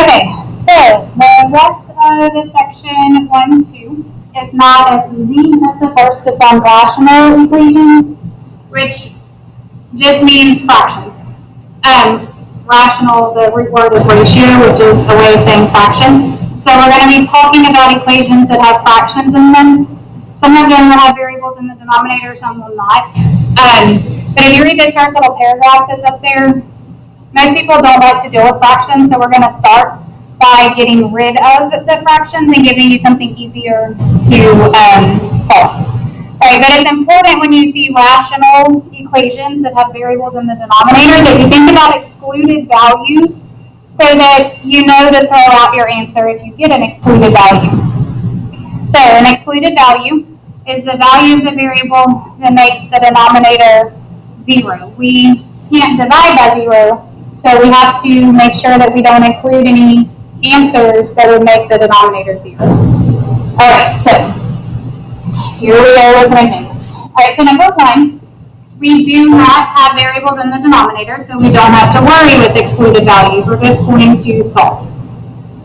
Okay, so the rest of the section 1 and 2 is not as easy as the first. It's on rational equations, which just means fractions. Rational, the root word is ratio, which is a way of saying fraction. So we're going to be talking about equations that have fractions in them. Some of them will have variables in the denominator, some will not. But if you read this first little paragraph that's up there, most people don't like to deal with fractions, so we're going to start by getting rid of the fractions and giving you something easier to solve. Right, but it's important when you see rational equations that have variables in the denominator that you think about excluded values so that you know to throw out your answer if you get an excluded value. So an excluded value is the value of the variable that makes the denominator 0. We can't divide by 0, so we have to make sure that we don't include any answers that would make the denominator 0. Alright, so here we go with some examples. Alright, so number 1, we do not have variables in the denominator, so we don't have to worry with excluded values. We're just going to solve.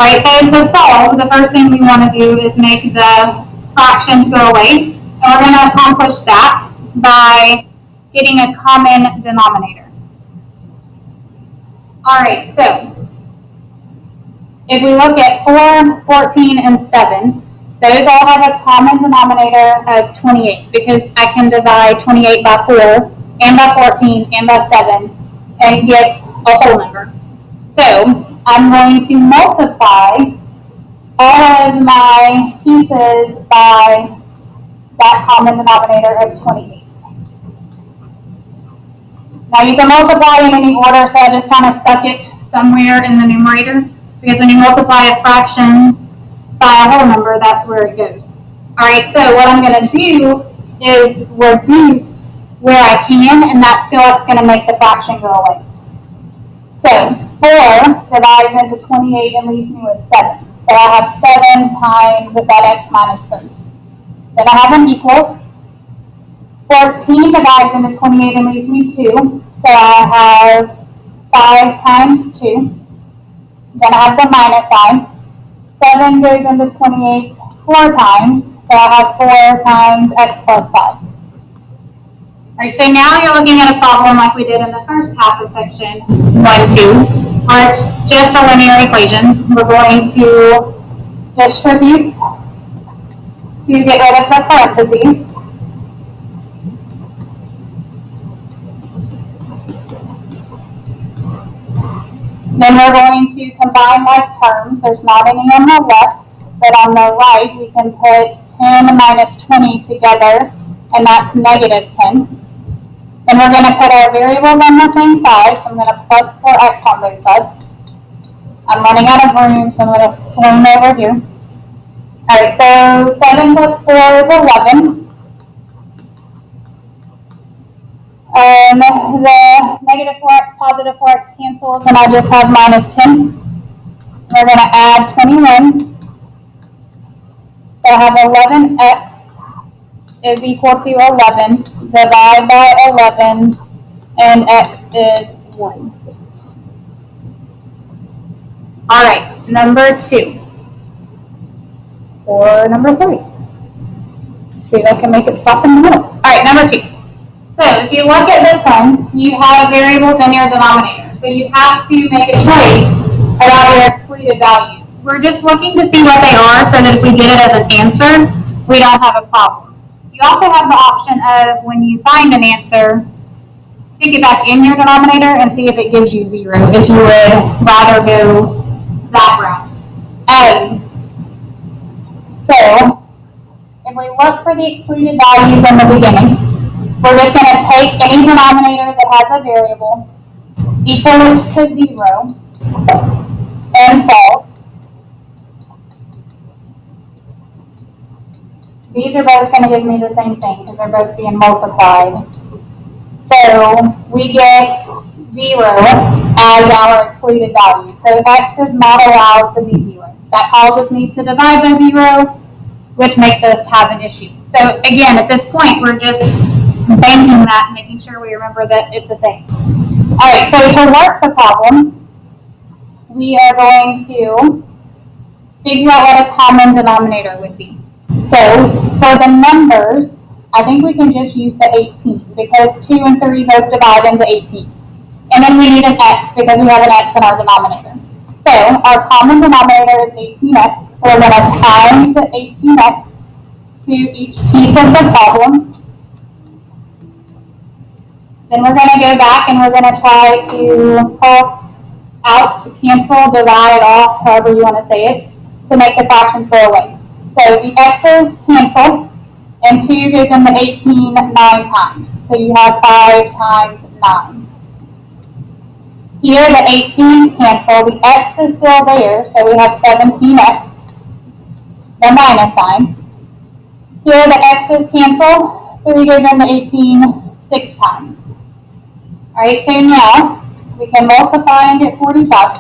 Alright, so to solve, the first thing we want to do is make the fractions go away. And we're going to accomplish that by getting a common denominator. Alright, so if we look at 4, 14, and 7, those all have a common denominator of 28 because I can divide 28 by 4 and by 14 and by 7 and get a whole number. So I'm going to multiply all of my pieces by that common denominator of 28. Now you can multiply in any order, so I just kind of stuck it somewhere in the numerator because when you multiply a fraction by a whole number, that's where it goes. Alright, so what I'm going to do is reduce where I can, and that's still what's going to make the fraction go away. So 4 divides into 28 and leaves me with 7. So I have 7 times that x minus 3. Then I have an equals. 14 divides into 28 and leaves me 2. So I have 5 times 2. Then I have the minus sign. 7 goes into 28 4 times, so I have 4 times x plus 5. Alright, so now you're looking at a problem like we did in the first half of section 1, 2, where it's just a linear equation. We're going to distribute to get rid of the parentheses. Then we're going to combine like terms. There's not any on the left, but on the right we can put 10 minus 20 together, and that's negative 10. Then we're going to put our variables on the same side, so I'm going to plus 4x on both sides. I'm running out of room, so I'm going to swing over here. Alright, so 7 plus 4 is 11. The negative 4x, positive 4x cancels, and I just have minus 10. We're going to add 21. So I have 11x is equal to 11. Divide by 11, and x is 1. Alright, number 2. Or number 3. See if I can make it stop in the middle. Alright, number 2. So if you look at this one, you have variables in your denominator. So you have to make a choice about your excluded values. We're just looking to see what they are so that if we get it as an answer, we don't have a problem. You also have the option of when you find an answer, stick it back in your denominator and see if it gives you 0, if you would rather go that route. So if we look for the excluded values in the beginning, we're just going to take any denominator that has a variable, equal it to 0, and solve. These are both going to give me the same thing because they're both being multiplied. So we get 0 as our excluded value. So x is not allowed to be 0. That causes me to divide by 0, which makes us have an issue. So again, at this point, we're just banking that and making sure we remember that it's a thing. Alright, so to work the problem, we are going to figure out what a common denominator would be. So for the numbers, I think we can just use the 18 because 2 and 3 both divide into 18. And then we need an x because we have an x in our denominator. So our common denominator is 18x. So we're going to times 18x to each piece of the problem. Then we're going to go back and we're going to try to cross out, cancel, divide off, however you want to say it, to make the fractions go away. So the x's cancel, and 2 goes into 18 9 times. So you have 5 times 9. Here the 18's cancel, the x is still there, so we have 17x, the minus sign. Here the x's cancel, 3 goes into 18 6 times. Alright, so now we can multiply and get 45.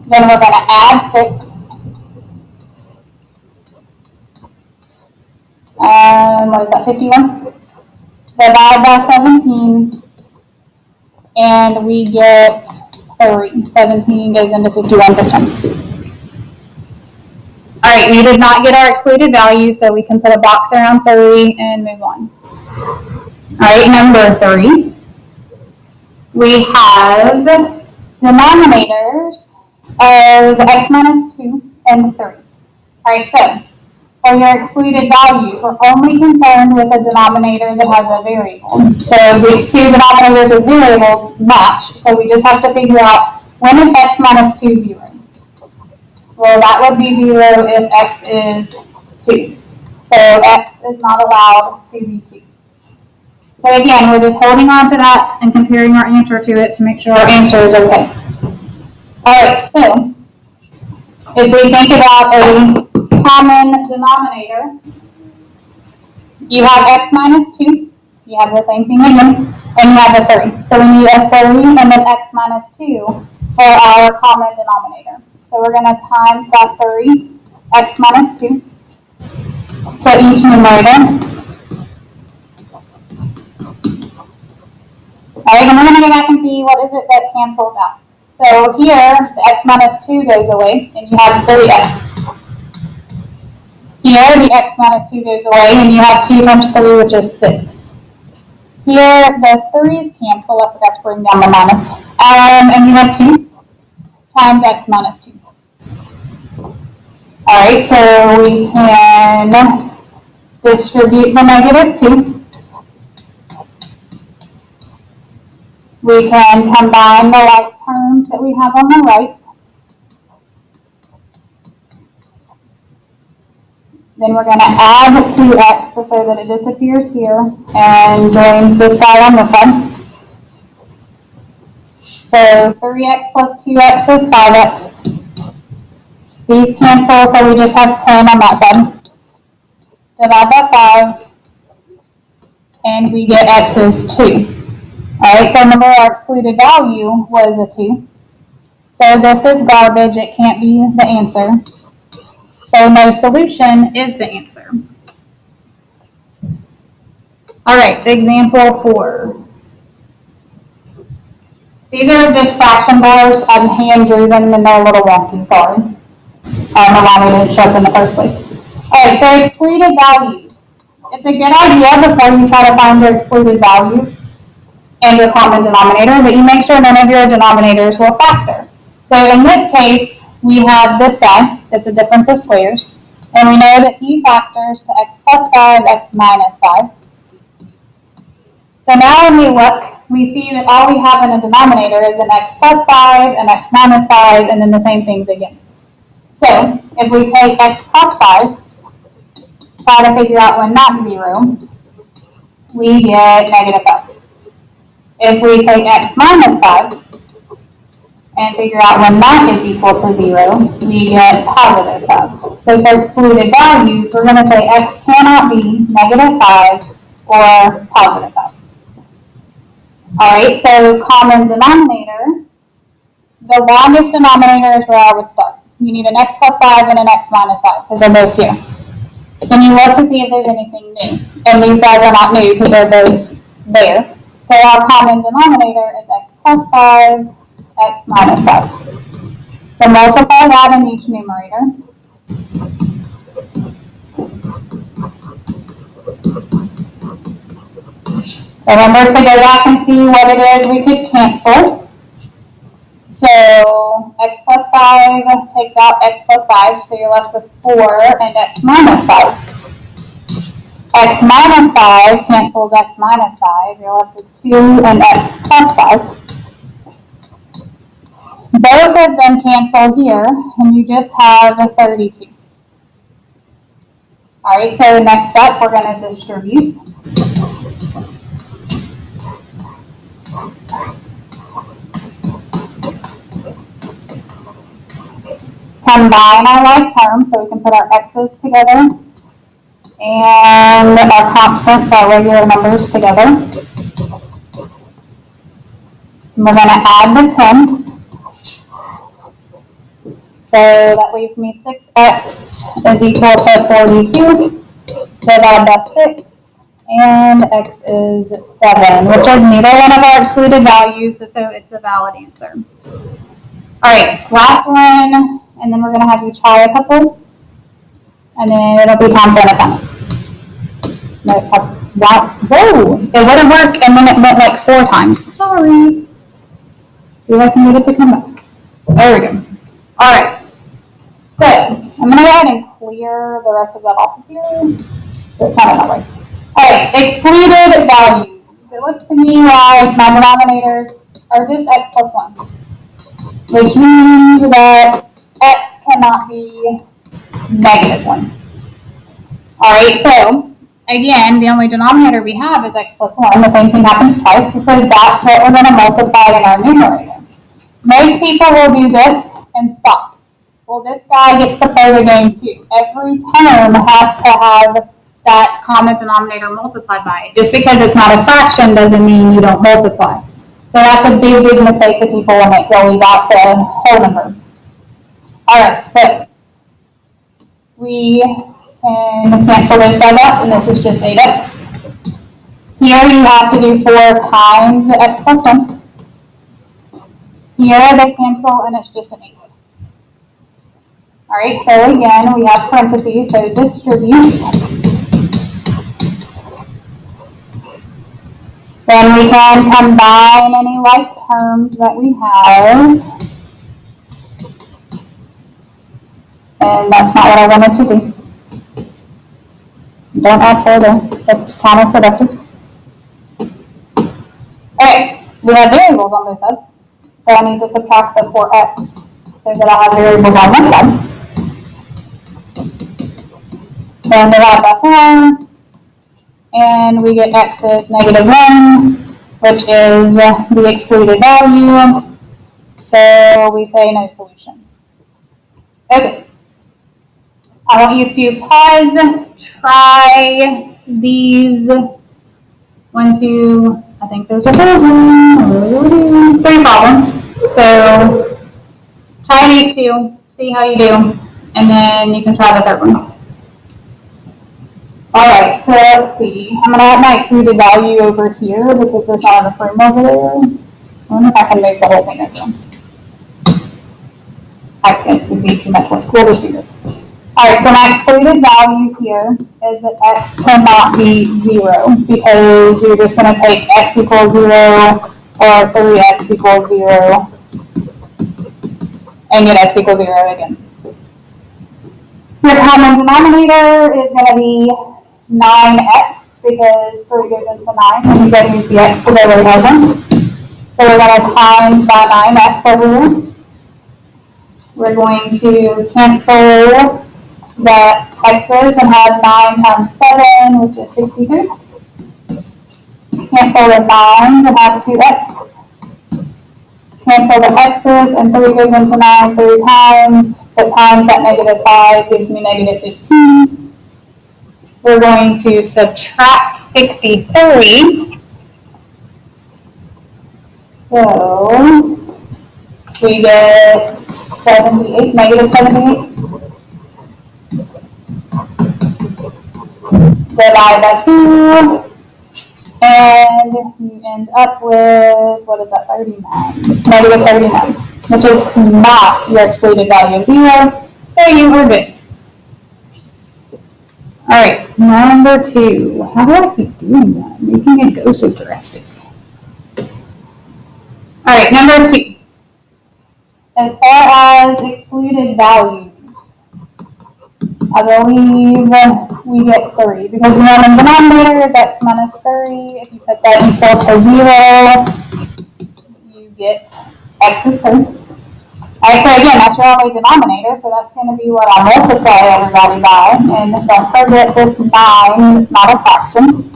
Then we're going to add 6. What is that, 51? Divide by 17. And we get 3. 17 goes into 51 times. Alright, we did not get our excluded value, so we can put a box around 3 and move on. Alright, number 3. We have denominators of x minus 2 and 3. Alright, so for your excluded values, we're only concerned with a denominator that has a variable. So the two denominators of variables match, so we just have to figure out when is x minus 2 0. Well, that would be 0 if x is 2. So x is not allowed to be 2. So again, we're just holding on to that and comparing our answer to it to make sure our answer is okay. Alright, so if we think about a common denominator, you have x minus 2, you have the same thing again, and you have a 3. So we need a 3 and then x minus 2 for our common denominator. So we're going to times that 3, x minus 2, for each numerator. Alright, and we're going to go back and see what is it that cancels out. So here, the x minus 2 goes away, and you have 3x. Here, the x minus 2 goes away, and you have 2 times 3, which is 6. Here, the 3's cancel. I forgot to bring down the minus. And you have 2 times x minus 2. Alright, so we can distribute the negative 2. We can combine the like terms that we have on the right. Then we're going to add 2x so that it disappears here and joins this guy on this side. So 3x plus 2x is 5x. These cancel, so we just have 10 on that side. Divide by 5, and we get x is 2. Alright, so remember our excluded value was a 2. So this is garbage, it can't be the answer. So no solution is the answer. Alright, example 4. These are just fraction bars. I'm hand drew them and they're a little wonky, sorry. Allow me to show up in the first place. Alright, so excluded values. It's a good idea before you try to find your excluded values and your common denominator, but you make sure none of your denominators will factor. So in this case, we have this guy, that's a difference of squares, and we know that he factors to x plus 5, x minus 5. So now when we look, we see that all we have in a denominator is an x plus 5, an x minus 5, and then the same things again. So if we take x plus 5, try to figure out when that's 0, we get negative 5. If we take x minus 5 and figure out when that is equal to 0, we get positive 5. So for excluded values, we're going to say x cannot be negative 5 or positive 5. Alright, so common denominator, the longest denominator is where I would start. You need an x plus 5 and an x minus 5 because they're both here. Then you look to see if there's anything new. And these guys are not new because they're both there. So our common denominator is x plus 5, x minus 5. So multiply that in each numerator. Remember to go back and see what it is we could cancel. So x plus 5 takes out x plus 5, so you're left with 4 and x minus 5. X minus 5 cancels x minus 5, you're left with 2 and x plus 5. Both of them cancel here, and you just have a 32. Alright, so next step, we're going to distribute. Combine our like terms so we can put our x's together and our constants, our regular numbers, together. And we're going to add the 10. So that leaves me 6x is equal to 42. Divide by 6, and x is 7, which is neither one of our excluded values, so it's a valid answer. Alright, last one, and then we're going to have you try a couple, and then it'll be time for an assignment. Whoa! It wouldn't work, and then it went like 4 times. Sorry. See if I can get it to come back. There we go. Alright. So, I'm going to go ahead and clear the rest of that off of here. So it's not that way. Alright, excluded values. It looks to me like my denominators are just x plus 1. Which means that x cannot be negative 1. Alright, so, again, the only denominator we have is x plus 1. The same thing happens twice, so that's what we're going to multiply in our numerator. Most people will do this and stop. Well, this guy gets to play the game too. Every term has to have that common denominator multiplied by it. Just because it's not a fraction doesn't mean you don't multiply. So that's a big, big mistake that people will make. Well, we got the whole number. Alright, so we can cancel those guys out, and this is just 8x. Here you have to do 4 times the x plus 1. Here they cancel, and it's just an 8. Alright, so again, we have parentheses, so distribute. Then we can combine any like terms that we have. And that's not what I wanted to do. Don't add further, it's counterproductive. Okay, we have variables on both sides. So I need to subtract the 4x so that I have variables on one side. Then divide by 4, and we get x is negative 1, which is the excluded value. So we say no solution. Okay. I want you to pause, try these 1, 2, I think there's a 3 problems. So try these 2, see how you do, and then you can try the 3rd one. Alright, so let's see. I'm going to have my excluded value over here because there's not a frame over there. I wonder if I can move the whole thing over. I think it would be too much work. We'll just do this. Alright, so my excluded value here is that x cannot be 0 because you're just going to take x equals 0 or 3x equals 0 and get x equals 0 again. Your common denominator is going to be 9x because 3 goes into 9 and you got to use the x because I already have one. So we're going to times by 9x over here. We're going to cancel the x's and have 9 times 7, which is 62. Cancel the 9 and have 2x. Cancel the x's and 3 goes into 9 3 times. But times that negative 5 gives me negative 15. We're going to subtract 63. So we get 78, negative 78. Divide by 2. And you end up with, what is that, 39, negative 39, which is not your excluded value of 0, so you were good. Alright, number 2. How do I keep doing that? Making it go so drastic. Alright, number 2. As far as excluded values, I believe we get 3, because the norm denominator is x minus 3. If you put that equal to 0, you get x is 3. Alright, so again, that's your only denominator, so that's going to be what I multiply everybody by. And don't forget this 9, it's not a fraction.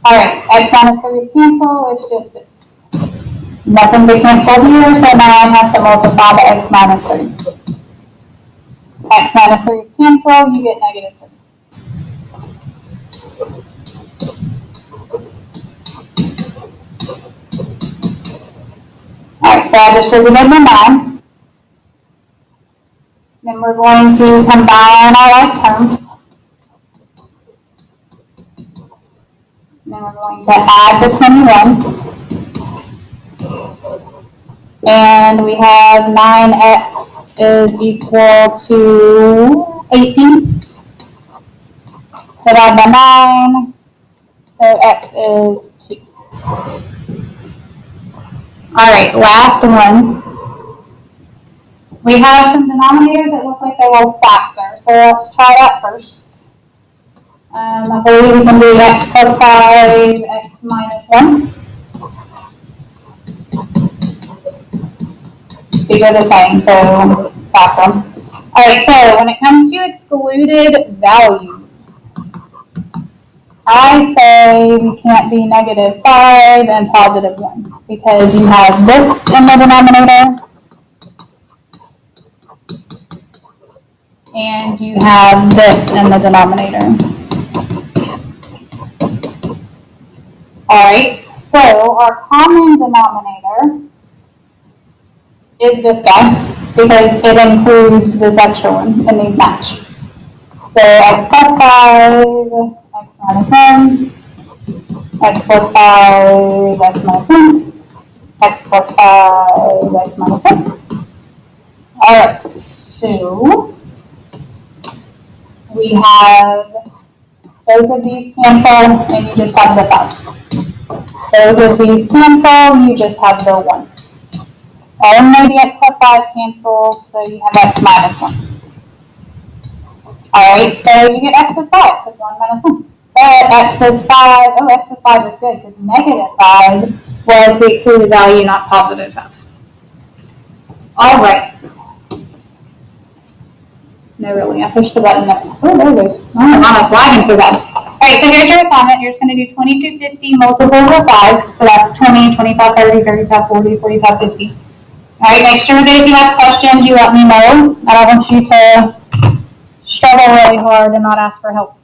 Alright, x minus 3 is cancel, it's just 6. Nothing to cancel here, so 9 has to multiply by x minus 3. X minus 3 is cancel, you get negative 3. Alright, so I distributed the 9. Then we're going to combine our like terms. Then we're going to add the 21. And we have 9x is equal to 18. Divide by 9, so x is 2. Alright, last one. We have some denominators that look like they will factor, so let's try that first. I believe we can do x plus 5, x minus 1. These are the same, so factor them. Alright, so when it comes to excluded values, I say we can't be negative 5 and positive 1, because you have this in the denominator, and you have this in the denominator. Alright, so our common denominator is this guy, because it includes this extra one, and these match. So x plus 5, x minus 1, x plus 5, x minus 1, x plus 5, x minus 1. Alright, so we have both of these cancel, and you just have the 5. Both of these cancel, you just have the 1. Only the x plus 5 cancels, so you have x minus 1. Alright, so you get x is 5, because 1 minus 1. But x is 5, x is 5 is good, because negative 5 was the excluded value, not positive 5. Alright. No, really, I pushed the button up. Oh, there it goes. Oh, my God, it's lagging so bad. Alright, so here's your assignment. You're just going to do 2250 multiples of 5. So that's 20, 25, 30, 35, 40, 45, 50. Alright, make sure that if you have questions, you let me know. I don't want you to struggle really hard and not ask for help.